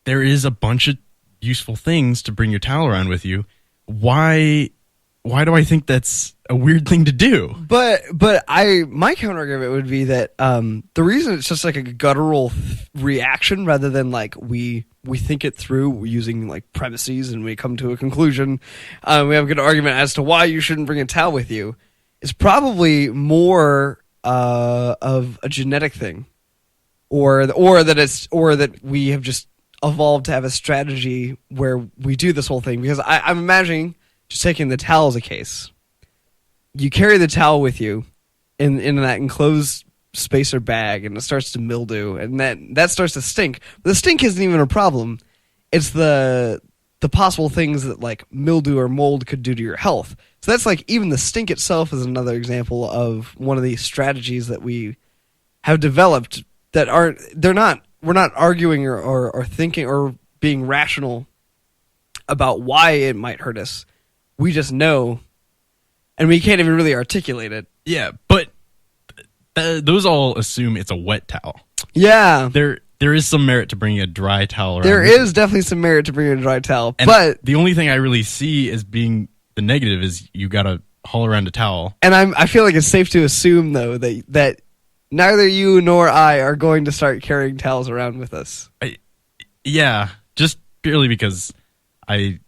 there is a bunch of useful things to bring your towel around with you. Why do I think that's a weird thing to do? But my counter argument would be that the reason it's just like a guttural reaction rather than like we think it through using like premises and we come to a conclusion. We have a good argument as to why you shouldn't bring a towel with you. It's probably more of a genetic thing, or that we have just evolved to have a strategy where we do this whole thing. Because I'm imagining just taking the towel as a case. You carry the towel with you in that enclosed spacer bag, and it starts to mildew, and that starts to stink. But the stink isn't even a problem. It's the possible things that like mildew or mold could do to your health. So that's like even the stink itself is another example of one of these strategies that we have developed that we're not arguing or thinking or being rational about why it might hurt us. We just know, and we can't even really articulate it. Yeah, but those all assume it's a wet towel. Yeah. There is some merit to bringing a dry towel around. There is definitely some merit to bringing a dry towel. And but the only thing I really see as being the negative is you got to haul around a towel. And I feel like it's safe to assume, though, that neither you nor I are going to start carrying towels around with us. Yeah, just purely because I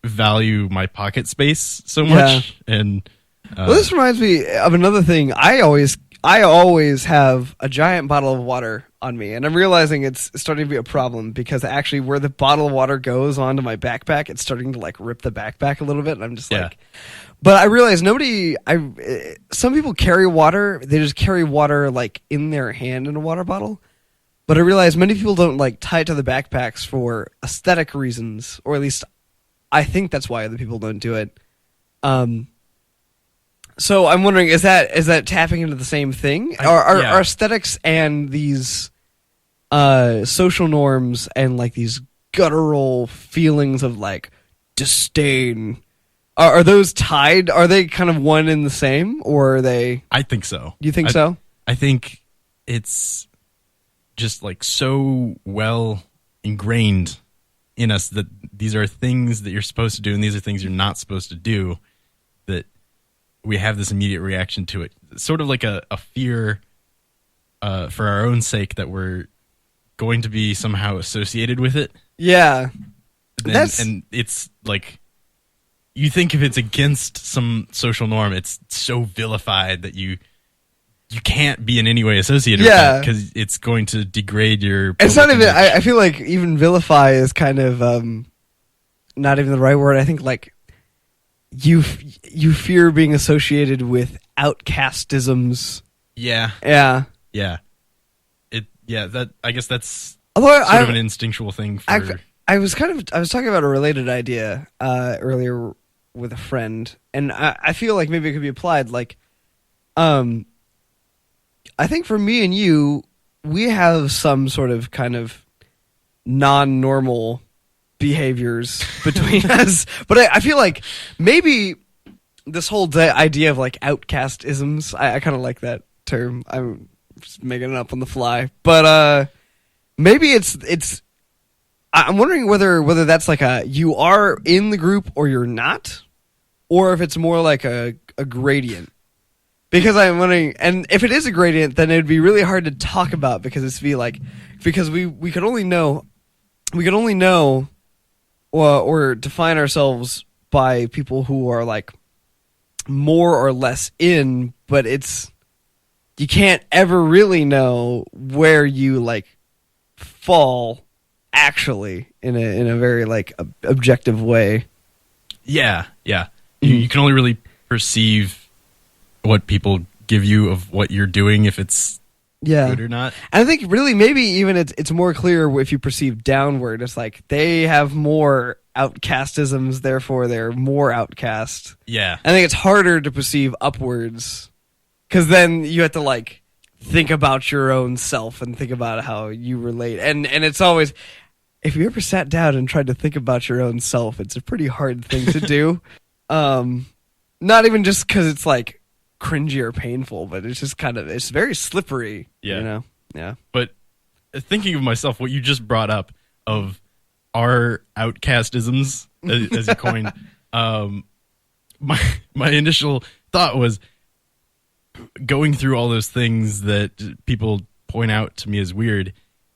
value my pocket space so much. Yeah. And well, this reminds me of another thing. I always have a giant bottle of water on me, and I'm realizing it's starting to be a problem because actually where the bottle of water goes onto my backpack, it's starting to like rip the backpack a little bit, and I'm just like, but I realize some people carry water, they just carry water like in their hand in a water bottle, but I realize many people don't like tie it to the backpacks for aesthetic reasons, or at least I think that's why other people don't do it. So I'm wondering, is that tapping into the same thing? Are aesthetics and these social norms and like these guttural feelings of like disdain, are those tied? Are they kind of one and the same, or are they? I think so. You think so? I think it's just like so well ingrained in us that these are things that you're supposed to do and these are things you're not supposed to do, that we have this immediate reaction to it. It's sort of like a fear for our own sake that we're going to be somehow associated with it. Yeah. And it's like, you think if it's against some social norm, it's so vilified that you can't be in any way associated with it because it's going to degrade your... It's not even... I feel like even vilify is kind of not even the right word. I think like you fear being associated with outcastisms. Yeah. Yeah. Yeah. That I guess that's sort of an instinctual thing for... I was talking about a related idea earlier with a friend, and I feel like maybe it could be applied. Like, I think for me and you, we have some sort of kind of non-normal behaviors between us, but I feel like maybe this whole idea of like outcastisms, I kind of like that term. I'm just making it up on the fly, but maybe it's. I'm wondering whether that's like you are in the group or you're not, or if it's more like a gradient. Because I'm wondering, and if it is a gradient, then it would be really hard to talk about because we could only know or define ourselves by people who are like more or less in, but you can't ever really know where you like fall actually in a very like objective way. Yeah. You can only really perceive what people give you of what you're doing, if it's good or not. And I think really maybe even it's more clear if you perceive downward. It's like they have more outcastisms, therefore they're more outcast. Yeah. I think it's harder to perceive upwards because then you have to like think about your own self and think about how you relate. And it's always, if you ever sat down and tried to think about your own self, it's a pretty hard thing to do. Not even just because it's like cringy or painful, but it's just it's very slippery. Yeah. You know? Yeah. But thinking of myself, what you just brought up of our outcastisms, as you coined, my initial thought was going through all those things that people point out to me as weird,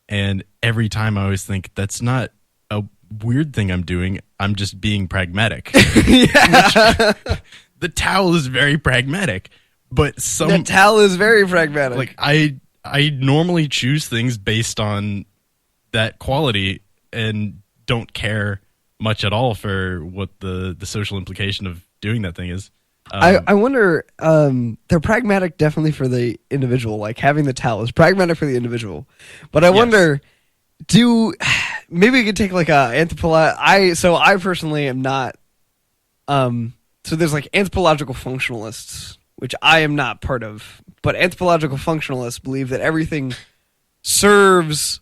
and every time I always think that's not a weird thing I'm doing. I'm just being pragmatic. Yeah. The towel is very pragmatic, but The towel is very pragmatic. like I normally choose things based on that quality and don't care much at all for what the social implication of doing that thing is. I wonder, they're pragmatic definitely for the individual, like having the towel is pragmatic for the individual. But I wonder, maybe we could take like a I personally am not, so there's like anthropological functionalists, which I am not part of, but anthropological functionalists believe that everything serves,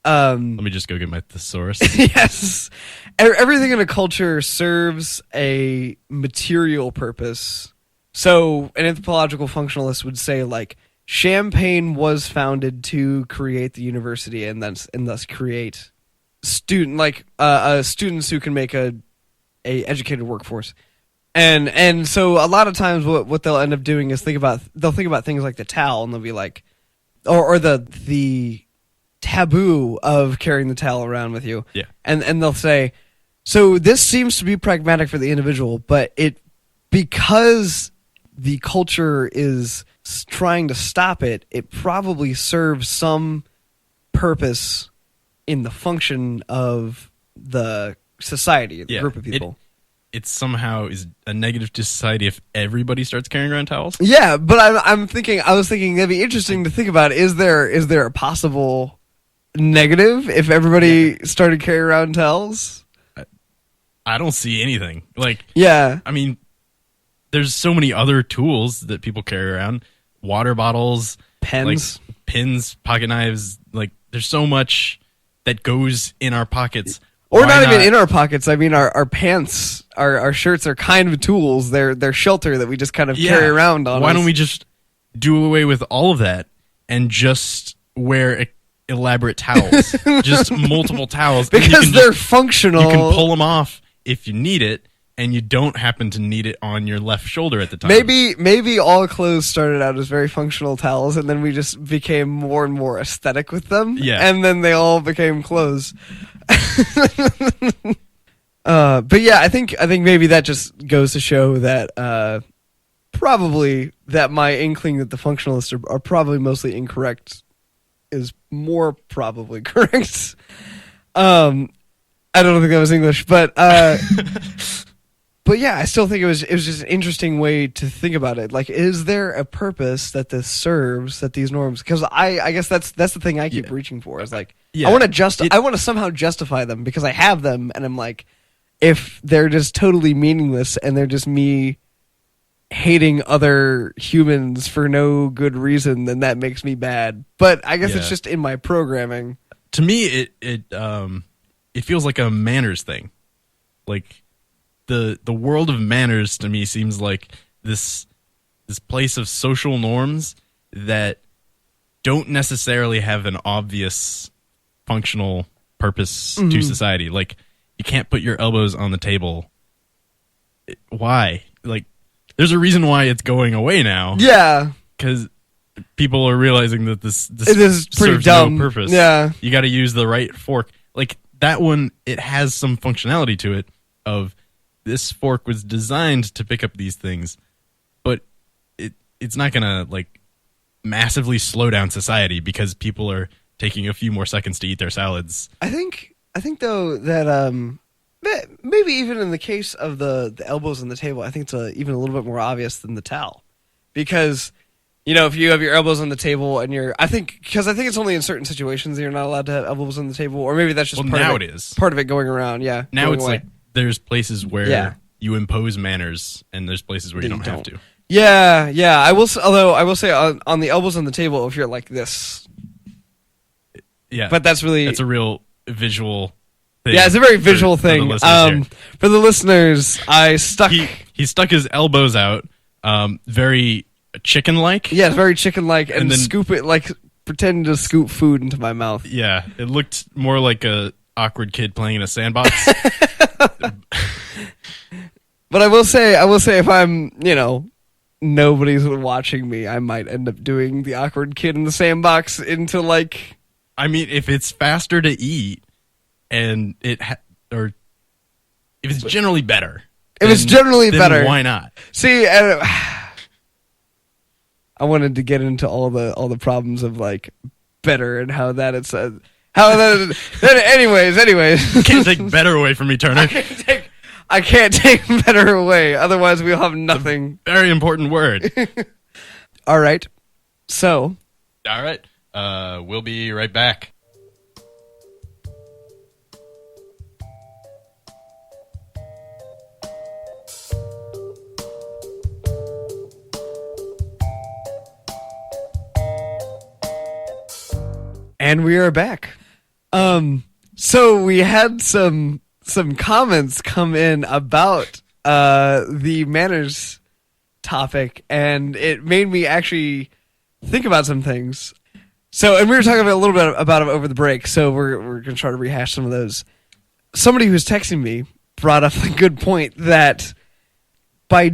Let me just go get my thesaurus. yes. Everything in a culture serves a material purpose. So an anthropological functionalist would say, like, Champaign was founded to create the university and thus create students who can make a educated workforce. And so a lot of times what they'll end up doing is think about things like the towel, and they'll be like, or the taboo of carrying the towel around with you. Yeah. And they'll say, so this seems to be pragmatic for the individual, but because the culture is trying to stop it, it probably serves some purpose in the function of the society, the group of people. It somehow is a negative to society if everybody starts carrying around towels. Yeah, but I was thinking that'd be interesting to think about. Is there a possible negative if everybody started carrying around towels? I don't see anything. Like, yeah, I mean, there's so many other tools that people carry around. Water bottles, pens, pocket knives. Like, there's so much that goes in our pockets. Or not even in our pockets. I mean, our pants, our shirts are kind of tools. They're shelter that we just kind of carry around on. Why don't we just do away with all of that and just wear elaborate towels? Just multiple towels. Because they're functional. You can pull them off if you need it, and you don't happen to need it on your left shoulder at the time. Maybe all clothes started out as very functional towels, and then we just became more and more aesthetic with them. Yeah. And then they all became clothes. But yeah, I think maybe that just goes to show that probably that my inkling that the functionalists are probably mostly incorrect is more probably correct. I don't think that was English, but but yeah, I still think it was just an interesting way to think about it. Like, is there a purpose that this serves, that these norms? Because I guess that's the thing I keep reaching for. Is like, I want to somehow justify them because I have them, and I'm like, if they're just totally meaningless and they're just me hating other humans for no good reason, then that makes me bad. But I guess it's just in my programming. To me, it feels like a manners thing. Like, the world of manners to me seems like this place of social norms that don't necessarily have an obvious functional purpose to society. Like, you can't put your elbows on the table. Why? Like, there's a reason why it's going away now. Yeah, because people are realizing that this is pretty serves dumb. no purpose. Yeah, you got to use the right fork. Like, that one, it has some functionality to it of this fork was designed to pick up these things, but it's not gonna like massively slow down society because people are taking a few more seconds to eat their salads. I think though that maybe even in the case of the elbows on the table, I think it's even a little bit more obvious than the towel, because if you have your elbows on the table and I think it's only in certain situations that you're not allowed to have elbows on the table, or maybe that's just part of it going around. Yeah, now it's away. Like there's places where you impose manners, and there's places where you don't have to. Yeah. I will say on the elbows on the table, if you're like this. Yeah, but that's a real visual thing. Yeah, it's a very visual thing. For the listeners, he stuck his elbows out, very chicken-like. Yeah, very chicken-like, and then scoop it, like pretending to scoop food into my mouth. Yeah, it looked more like a awkward kid playing in a sandbox. But I will say, if I'm, nobody's watching me, I might end up doing the awkward kid in the sandbox into like. I mean, if it's faster to eat, and or if it's generally better, if it's generally then better, why not? See, I wanted to get into all the problems of like better and how that it's anyways. You can't take better away from me, Turner. I can't take better away. Otherwise, we'll have nothing. Very important word. All right. So. All right. We'll be right back. And we are back. So we had some comments come in about the manners topic, and it made me actually think about some things. So, and we were talking about a little bit about it over the break, so we're going to try to rehash some of those. Somebody who was texting me brought up a good point that by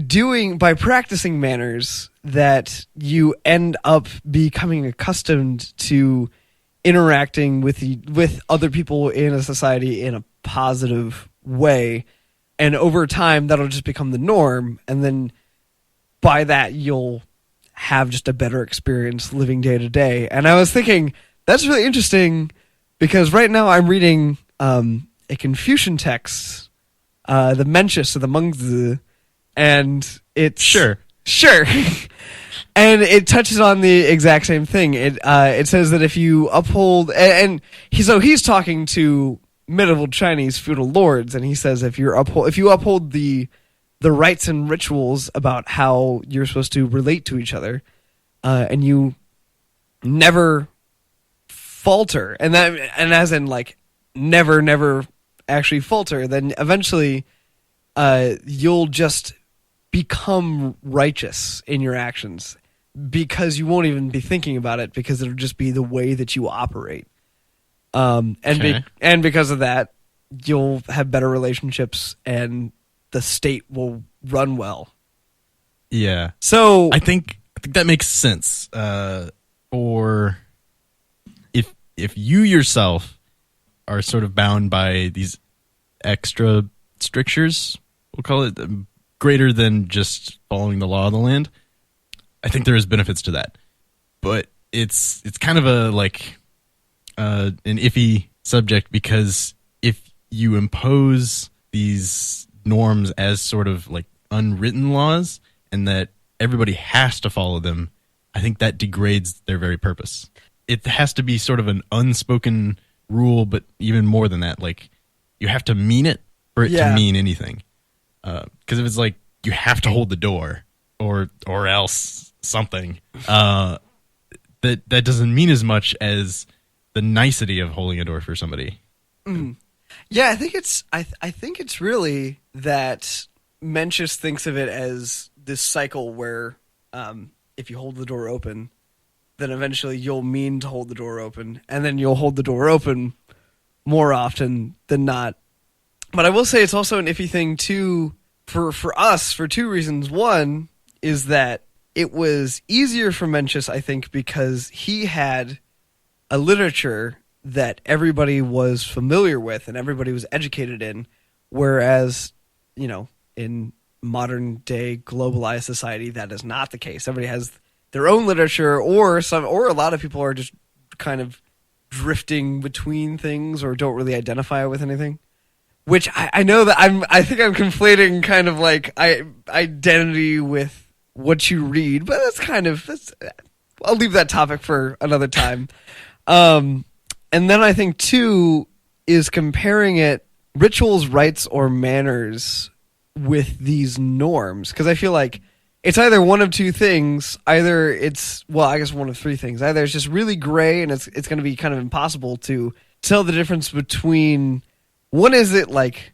practicing manners, that you end up becoming accustomed to interacting with other people in a society in a positive way, and over time that'll just become the norm, and then by that you'll have just a better experience living day to day. And I was thinking that's really interesting because right now I'm reading a Confucian text, the Mencius of the Mengzi, and it's sure and it touches on the exact same thing. It says that if you uphold, and he's talking to medieval Chinese feudal lords, and he says if you uphold the rites and rituals about how you're supposed to relate to each other, and you never falter, and as in like never actually falter, then eventually you'll just become righteous in your actions because you won't even be thinking about it, because it'll just be the way that you operate. And because of that, you'll have better relationships and the state will run well. Yeah. So I think that makes sense. Or if you yourself are sort of bound by these extra strictures, we'll call it, greater than just following the law of the land, I think there is benefits to that. But it's kind of a an iffy subject, because if you impose these norms as sort of like unwritten laws and that everybody has to follow them, I think that degrades their very purpose. It has to be sort of an unspoken rule, but even more than that, like you have to mean it for it to mean anything. Because if it's like you have to hold the door or else something, that doesn't mean as much as the nicety of holding a door for somebody. Mm. Yeah, I think it's really that Mencius thinks of it as this cycle where if you hold the door open, then eventually you'll mean to hold the door open, and then you'll hold the door open more often than not. But I will say it's also an iffy thing too for us for two reasons. One is that it was easier for Mencius, I think, because he had a literature that everybody was familiar with and everybody was educated in, whereas, in modern day globalized society, that is not the case. Everybody has their own literature, or a lot of people are just kind of drifting between things or don't really identify with anything. Which I know that I think I'm conflating kind of like identity with what you read, but I'll leave that topic for another time. And then I think too is comparing it rituals, rites, or manners with these norms, because I feel like it's either one of two things. Either it's, well, I guess one of three things. Either it's just really gray and it's going to be kind of impossible to tell the difference between, one is it like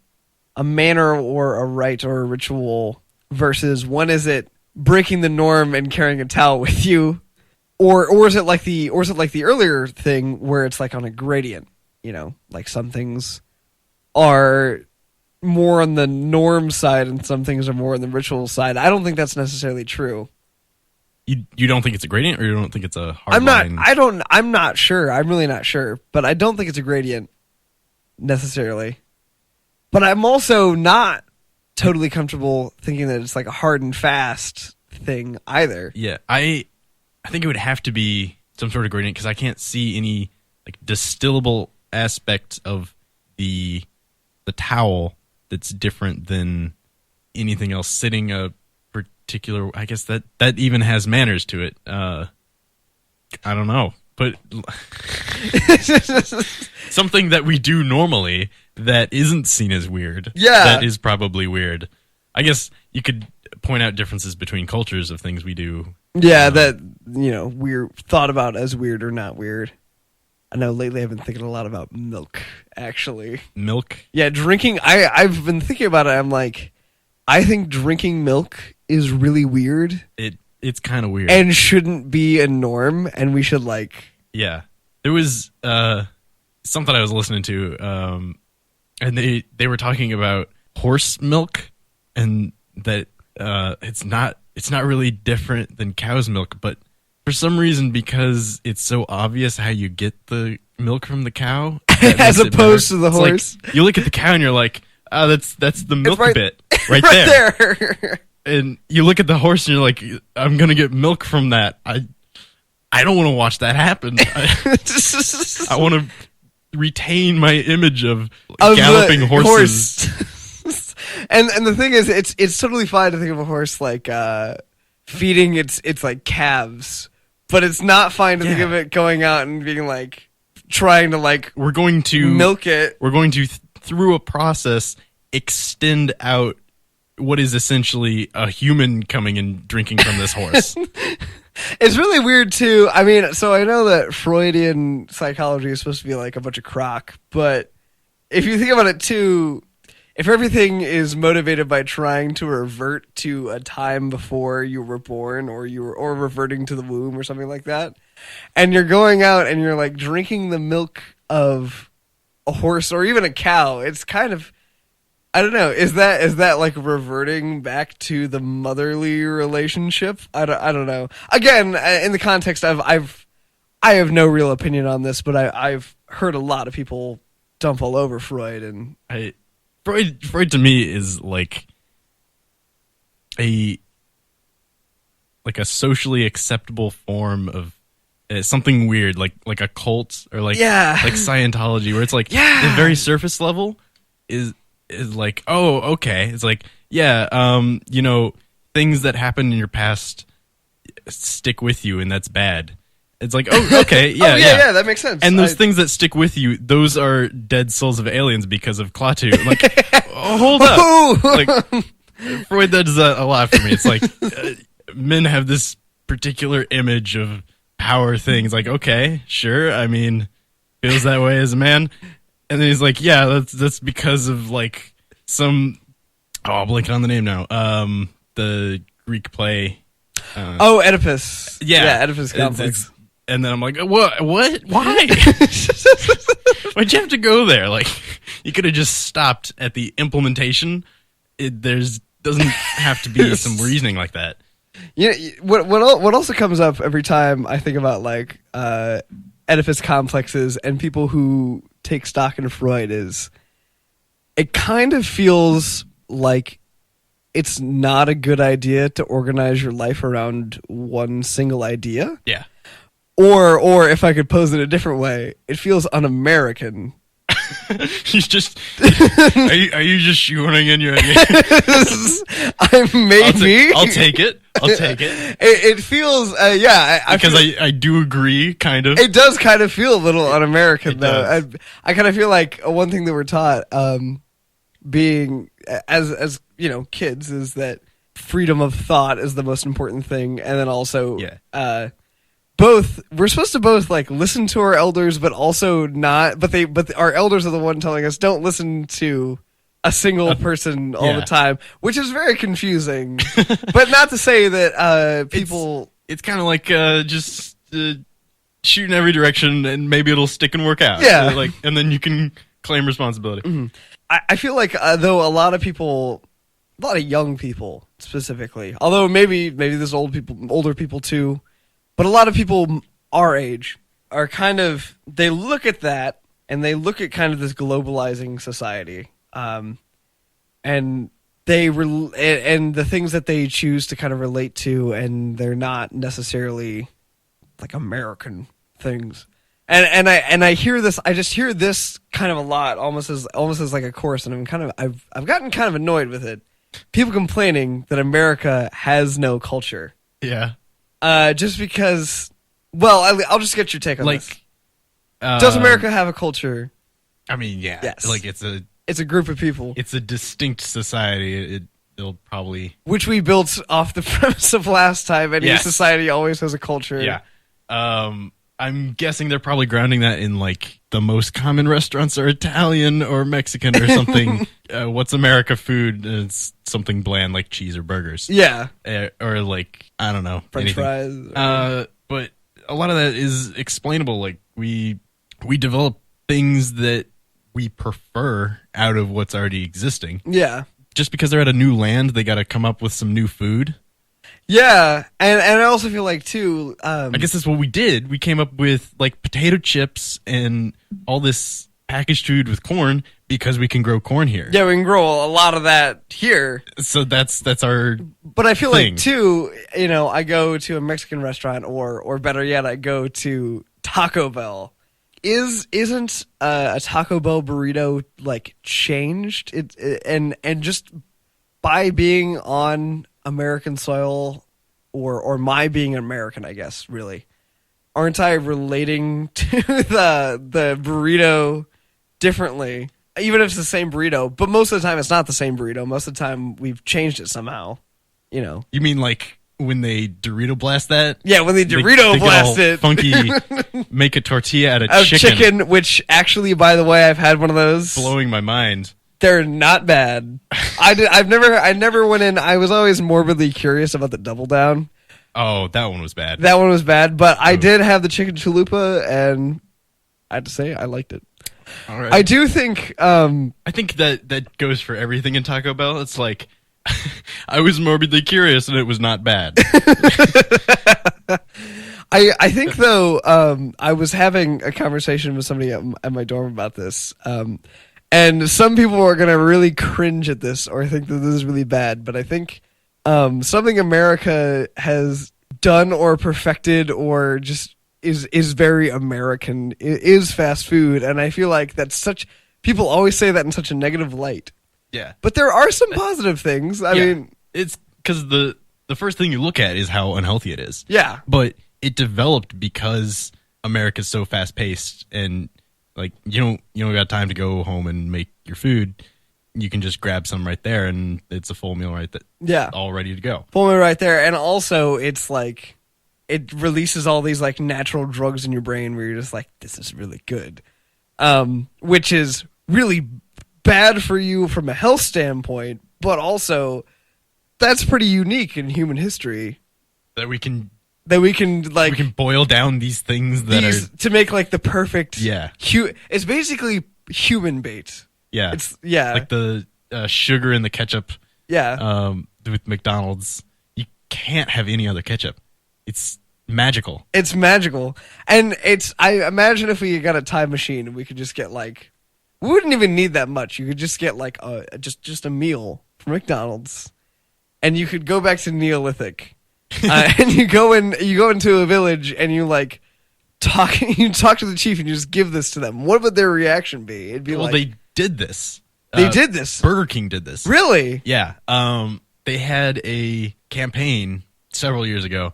a manner or a rite or a ritual versus one is it breaking the norm and carrying a towel with you, or is it like the earlier thing where it's like on a gradient, like some things are more on the norm side and some things are more on the ritual side. I don't think that's necessarily true. You don't think it's a gradient, or you don't think it's a hard line? I'm not sure. I'm really not sure, but I don't think it's a gradient necessarily. But I'm also not totally comfortable thinking that it's like a hard and fast thing either. Yeah, I think it would have to be some sort of gradient, because I can't see any like distillable aspect of the towel that's different than anything else sitting a particular. I guess that even has manners to it. I don't know, but something that we do normally that isn't seen as weird. Yeah, that is probably weird. I guess you could point out differences between cultures of things we do. Yeah, that we're thought about as weird or not weird. I know lately I've been thinking a lot about milk, actually. Milk? Yeah, drinking. I've been thinking about it. I'm like, I think drinking milk is really weird. It's kind of weird. And shouldn't be a norm, and we should like... Yeah. There was something I was listening to, and they were talking about horse milk, and that it's not really different than cow's milk, but for some reason, because it's so obvious how you get the milk from the cow, as opposed to the horse. Like, you look at the cow and you're like, oh, that's the milk bit right there. there. And you look at the horse and you're like, I'm gonna get milk from that. I don't want to watch that happen. I want to retain my image of galloping horses. And the thing is, it's totally fine to think of a horse like feeding its like calves, but it's not fine to think of it going out and being like trying to like we're going to milk it. We're going to through a process extend out what is essentially a human coming and drinking from this horse. It's really weird too. I mean, so I know that Freudian psychology is supposed to be like a bunch of crock, but if you think about it too, if everything is motivated by trying to revert to a time before you were born, or reverting to the womb or something like that, and you're going out and you're like drinking the milk of a horse or even a cow, it's kind of, I don't know, is that like reverting back to the motherly relationship? I don't know. Again, in the context of I have no real opinion on this, but I've heard a lot of people dump all over Freud, and Freud to me is like a socially acceptable form of something weird, like a cult, or like Scientology, where it's like the very surface level is like, oh, okay, it's like, things that happened in your past stick with you, and that's bad. It's like, oh, okay, yeah, that makes sense. And those things that stick with you, those are dead souls of aliens because of Klaatu. Like, hold up. Like, Freud does that a lot for me. It's like, men have this particular image of power things. Like, okay, sure. I mean, feels that way as a man. And then he's like, yeah, that's because of like some, I'm blanking on the name now. The Greek play. Oedipus. Yeah, Oedipus complex. And then I'm like, what? Why? Why'd you have to go there? Like, you could have just stopped at the implementation. Doesn't have to be some reasoning like that. Yeah. What also comes up every time I think about like Oedipus complexes and people who take stock in Freud is, it kind of feels like it's not a good idea to organize your life around one single idea. Yeah. Or if I could pose it a different way, it feels un-American. He's just. Are you just shoehorning in your idea? I'll take it. It feels, because I do agree, kind of. It does kind of feel a little un-American, though. Does. I kind of feel like one thing that we're taught, being as kids, is that freedom of thought is the most important thing, and then also, we're supposed to both like listen to our elders, but also not. But our elders are the one telling us don't listen to a single person all the time, which is very confusing. But not to say that people. It's kind of like just shoot in every direction, and maybe it'll stick and work out. Yeah. And then you can claim responsibility. I feel like though a lot of young people specifically, although maybe there's older people too, but a lot of people our age are kind of, they look at that and they look at kind of this globalizing society, and and the things that they choose to kind of relate to, and they're not necessarily like American things. And I hear this. I just hear this kind of a lot, almost as like a chorus, and I've gotten kind of annoyed with it. People complaining that America has no culture. Yeah. Just because. Well, I'll just get your take on this. Does America have a culture? I mean, yeah. Yes. Like it's a group of people. It's a distinct society. It'll probably, which we built off the premise of last time. Any society always has a culture. Yeah. I'm guessing they're probably grounding that in like the most common restaurants are Italian or Mexican or something. What's America food? It's something bland like cheese or burgers. Yeah. Or like, I don't know. French fries. But a lot of that is explainable. Like we develop things that we prefer out of what's already existing. Yeah. Just because they're at a new land, they got to come up with some new food. Yeah, and I also feel like too. I guess that's what we did. We came up with like potato chips and all this packaged food with corn because we can grow corn here. Yeah, we can grow a lot of that here. So that's our. But I feel thing. like too, I go to a Mexican restaurant, or better yet, I go to Taco Bell. Isn't a Taco Bell burrito like changed? And just by being on American soil, or my being an American, I guess, really, aren't I relating to the burrito differently? Even if it's the same burrito, but most of the time it's not the same burrito. Most of the time we've changed it somehow. You mean like when they Dorito blast that? Yeah, when they Dorito blast it. Funky, make a tortilla out of chicken, which actually, by the way, I've had one of those. Blowing my mind. They're not bad. I never went in. I was always morbidly curious about the Double Down. Oh, that one was bad. That one was bad, but I did have the chicken chalupa, and I had to say I liked it. All right. I do think. I think that goes for everything in Taco Bell. It's like I was morbidly curious, and it was not bad. I think though, I was having a conversation with somebody at my dorm about this. And some people are going to really cringe at this or think that this is really bad. But I think something America has done or perfected or just is very American is fast food. And I feel like that's such... People always say that in such a negative light. Yeah. But there are some positive things. I mean... It's because the first thing you look at is how unhealthy it is. Yeah. But it developed because America's so fast-paced and... Like you don't got time to go home and make your food. You can just grab some right there, and it's a full meal all ready to go. Full meal right there, and also it's like it releases all these like natural drugs in your brain where you're just like, this is really good, which is really bad for you from a health standpoint, but also that's pretty unique in human history that we can like we can boil down these things to make like the perfect it's basically human bait. Yeah. It's like the sugar in the ketchup. Yeah. With McDonald's, you can't have any other ketchup. It's magical. It's magical. And I imagine if we got a time machine and we could just get like, we wouldn't even need that much. You could just get like just a meal from McDonald's, and you could go back to Neolithic. And you go into a village and you like talk to the chief and you just give this to them. What would their reaction be? It'd be they did this. They did this. Burger King did this. Really? Yeah. They had a campaign several years ago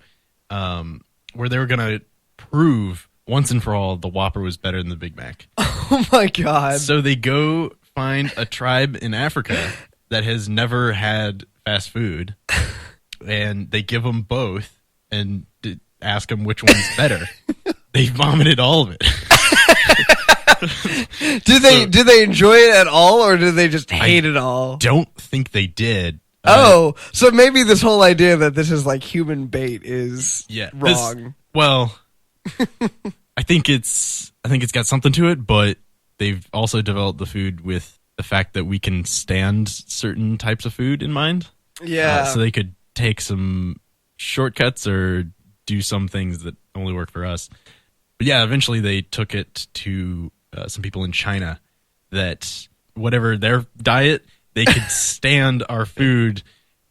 where they were going to prove once and for all the Whopper was better than the Big Mac. Oh my God. So they go find a tribe in Africa that has never had fast food. And they give them both and ask them which one's better. They vomited all of it. Did they enjoy it at all, or did they just hate it all? Don't think they did. So maybe this whole idea that this is like human bait is wrong. I think it's got something to it, but they've also developed the food with the fact that we can stand certain types of food in mind. Yeah. So they could take some shortcuts or do some things that only work for us. But yeah, eventually they took it to some people in China that whatever their diet, they could stand our food.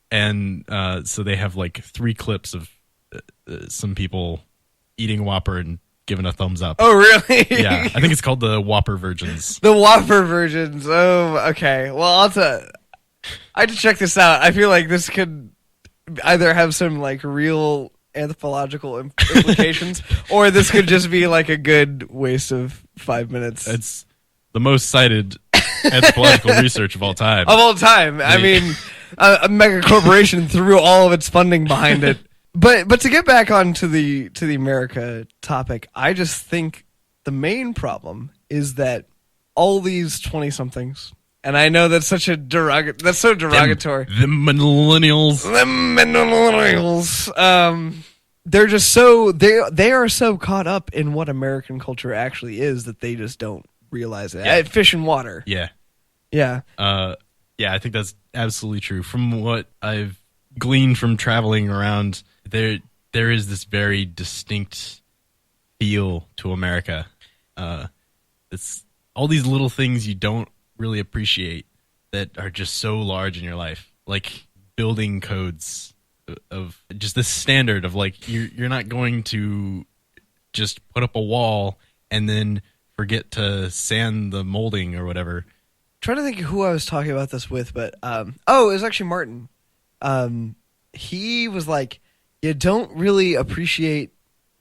And so they have like 3 clips of some people eating a Whopper and giving a thumbs up. Oh, really? Yeah, I think it's called the Whopper Virgins. The Whopper virgins. Oh, okay. Well, I have to check this out. I feel like this could either have some like real anthropological implications, or this could just be like a good waste of 5 minutes. It's the most cited anthropological research of all time. Of all time. I mean, a mega corporation threw all of its funding behind it. But to get back on to the America topic, I just think the main problem is that all these 20-somethings, and I know that's such a that's so derogatory. The millennials. They're just so they are so caught up in what American culture actually is that they just don't realize it. Yeah. Fish and water. Yeah. Yeah. Yeah, I think that's absolutely true. From what I've gleaned from traveling around, there is this very distinct feel to America. It's all these little things you don't really appreciate that are just so large in your life, like building codes of just this standard of like you're not going to just put up a wall and then forget to sand the molding or whatever. Trying to think of who I was talking about this with, but it was actually Martin. He was like, you don't really appreciate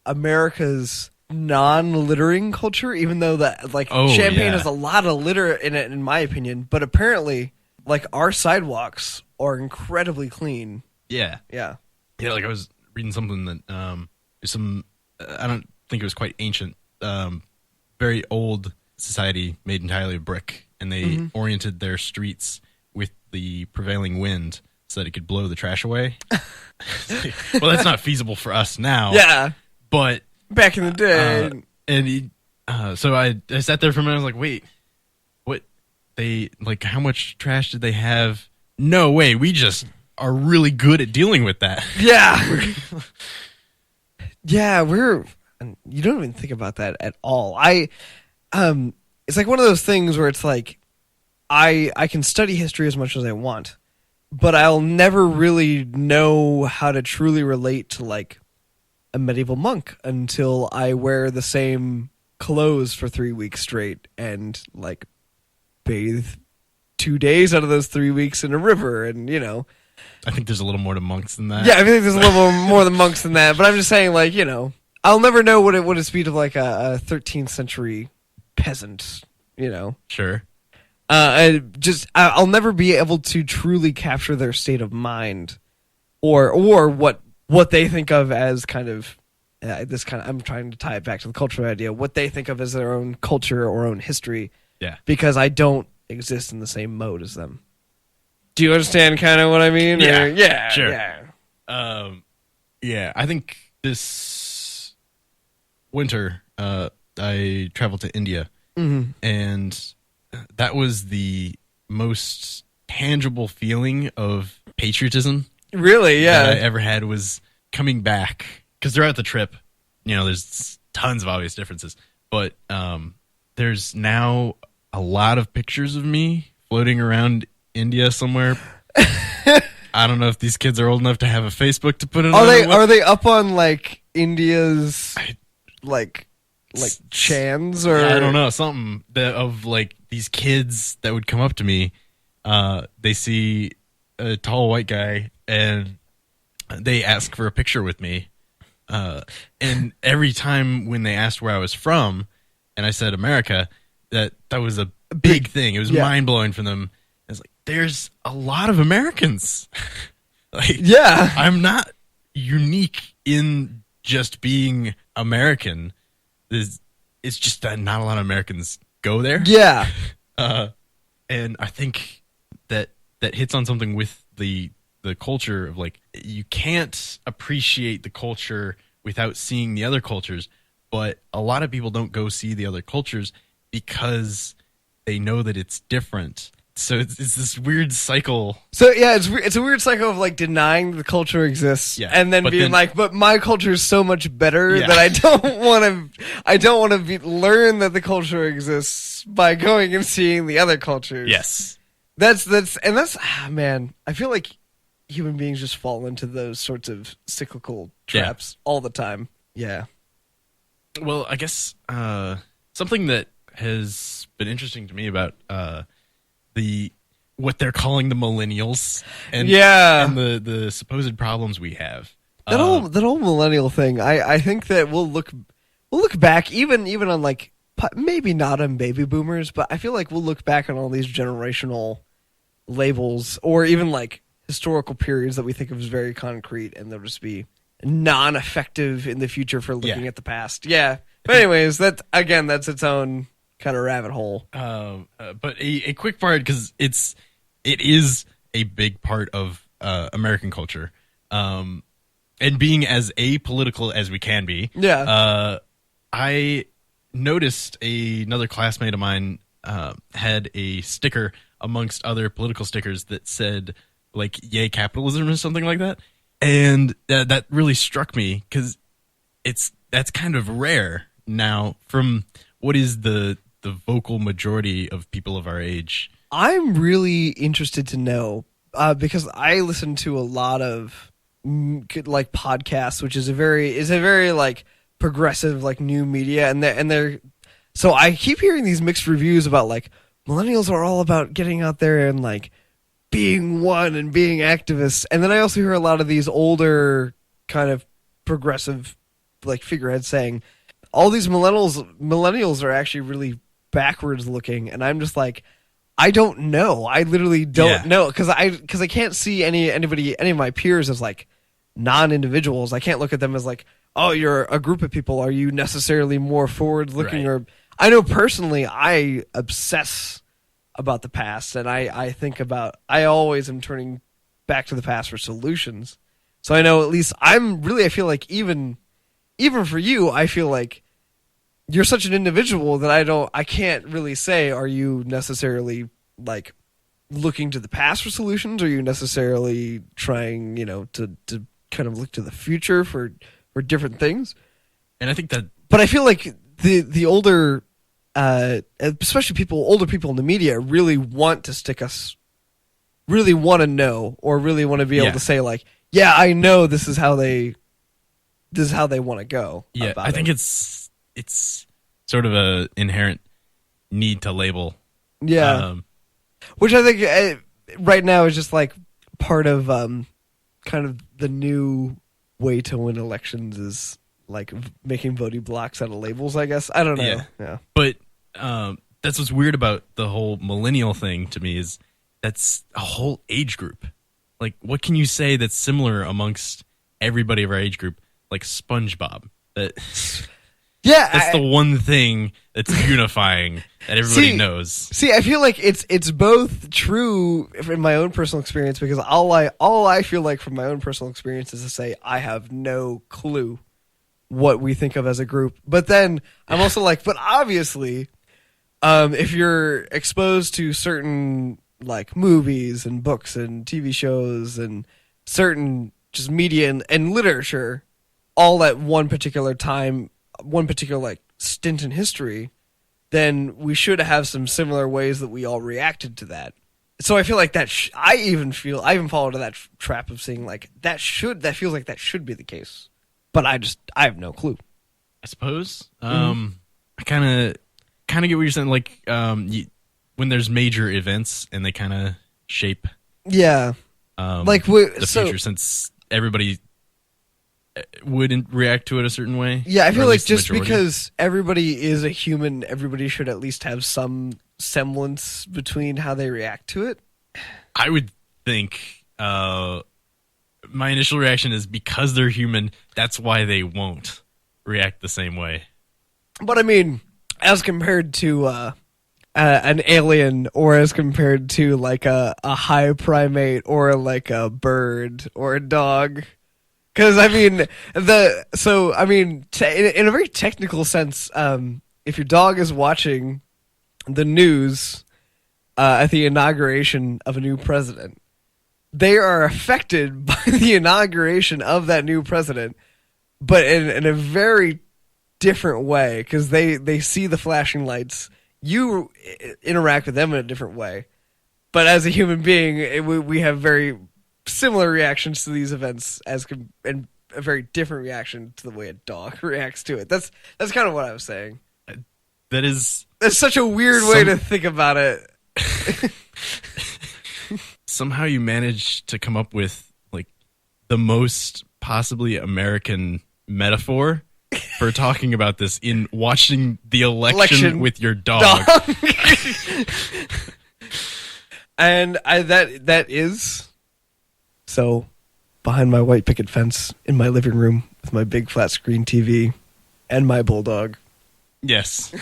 America's non-littering culture, even though that Champaign has a lot of litter in it, in my opinion. But apparently, like, our sidewalks are incredibly clean. Yeah. Like I was reading something that I don't think it was quite ancient, very old society made entirely of brick, and they oriented their streets with the prevailing wind so that it could blow the trash away. Well, that's not feasible for us now. Yeah. But back in the day. So I sat there for a minute. I was like, wait, what? They, like, how much trash did they have? No way. We just are really good at dealing with that. Yeah. Yeah, you don't even think about that at all. It's like one of those things where it's like, I can study history as much as I want, but I'll never really know how to truly relate to like a medieval monk until I wear the same clothes for 3 weeks straight and like bathe 2 days out of those 3 weeks in a river, and I think there's a little more to monks than that. Yeah, I think there's a little more than monks than that, but I'm just saying, like, I'll never know what it would speak of like a 13th century peasant, Sure. I'll never be able to truly capture their state of mind, or what they think of as kind of I'm trying to tie it back to the cultural idea, what they think of as their own culture or own history. Yeah. Because I don't exist in the same mode as them. Do you understand kind of what I mean? Yeah. Yeah. Sure. Yeah. Yeah. I think this winter, I traveled to India, and that was the most tangible feeling of patriotism. Really? Yeah. That I ever had was coming back, because throughout the trip, there's tons of obvious differences, but there's now a lot of pictures of me floating around India somewhere. I don't know if these kids are old enough to have a Facebook to put it on. Are they up on like India's like chans, or I don't know, something of like these kids that would come up to me. They see a tall white guy and they ask for a picture with me. And every time when they asked where I was from and I said America, that was a big thing. It was mind blowing for them. It's like, there's a lot of Americans. I'm not unique in just being American. It's just that not a lot of Americans go there. Yeah. And I think that hits on something with the culture of like, you can't appreciate the culture without seeing the other cultures, but a lot of people don't go see the other cultures because they know that it's different. So it's this weird cycle. So yeah, it's a weird cycle of like denying the culture exists, Yeah, and then but being then- like, but my culture is so much better Yeah. that I don't want to learn that the culture exists by going and seeing the other cultures. Yes. That's man, I feel like human beings just fall into those sorts of cyclical traps all the time. Yeah. Well, I guess something that has been interesting to me about what they're calling the millennials and the supposed problems we have. That whole millennial thing, I think that we'll look back even on like maybe not on baby boomers, but I feel like we'll look back on all these generational labels or even like historical periods that we think of as very concrete, and they'll just be non-effective in the future for looking at the past. Yeah. But anyways, that's its own kind of rabbit hole. But a quick part, because it is a big part of American culture, and being as apolitical as we can be. Yeah. I noticed another classmate of mine had a sticker amongst other political stickers that said like "Yay capitalism" or something like that, and that really struck me because that's kind of rare now from what is the vocal majority of people of our age. I'm really interested to know because I listen to a lot of like podcasts, which is a very like progressive like new media, and they're so I keep hearing these mixed reviews about like millennials are all about getting out there and like being one and being activists, and then I also hear a lot of these older kind of progressive like figureheads saying all these millennials are actually really backwards looking, and I'm just like, I don't know. I literally don't know because I can't see any of my peers as like non-individuals. I can't look at them as like, oh, you're a group of people. Are you necessarily more forward looking? Right. Or I know personally, I obsess about the past, and I think about, I always am turning back to the past for solutions. So I know at least I feel like even for you, I feel like you're such an individual that I can't really say, are you necessarily like looking to the past for solutions? Or are you necessarily trying, to kind of look to the future for different things? And I think that, but I feel like the older, especially older people in the media really want to stick us, really want to know, or really want to be able to say like, yeah, I know this is how they want to go. Yeah, I think it's sort of a inherent need to label. Yeah, which I think right now is just like part of kind of the new way to win elections is like making voting blocks out of labels. I guess I don't know. Yeah. But that's what's weird about the whole millennial thing to me is that's a whole age group. Like, what can you say that's similar amongst everybody of our age group? Like SpongeBob. That's the one thing that's unifying that everybody knows. See, I feel like it's both true in my own personal experience, because all I feel like from my own personal experience is to say I have no clue what we think of as a group. But then I'm also like, but obviously, if you're exposed to certain like movies and books and TV shows and certain just media and literature, all at one particular time, one particular like stint in history, then we should have some similar ways that we all reacted to that. So I feel like that I even fall into that trap of saying like that feels like that should be the case, but I have no clue. I suppose. I kind of get what you're saying. Like when there's major events and they kind of shape. Yeah. Like the future, since everybody wouldn't react to it a certain way. Yeah, I feel like just because everybody is a human, everybody should at least have some semblance between how they react to it. I would think my initial reaction is because they're human, that's why they won't react the same way. But I mean, as compared to an alien, or as compared to like a high primate, or like a bird or a dog, Because I mean, in a very technical sense, if your dog is watching the news at the inauguration of a new president, they are affected by the inauguration of that new president, but in a very different way because they see the flashing lights. You interact with them in a different way, but as a human being, we have very similar reactions to these events and a very different reaction to the way a dog reacts to it. That's kind of what I was saying. That's such a weird way to think about it. Somehow you managed to come up with like the most possibly American metaphor for talking about this in watching the election with your dog. And that is so behind my white picket fence in my living room with my big flat screen TV and my bulldog. Yes.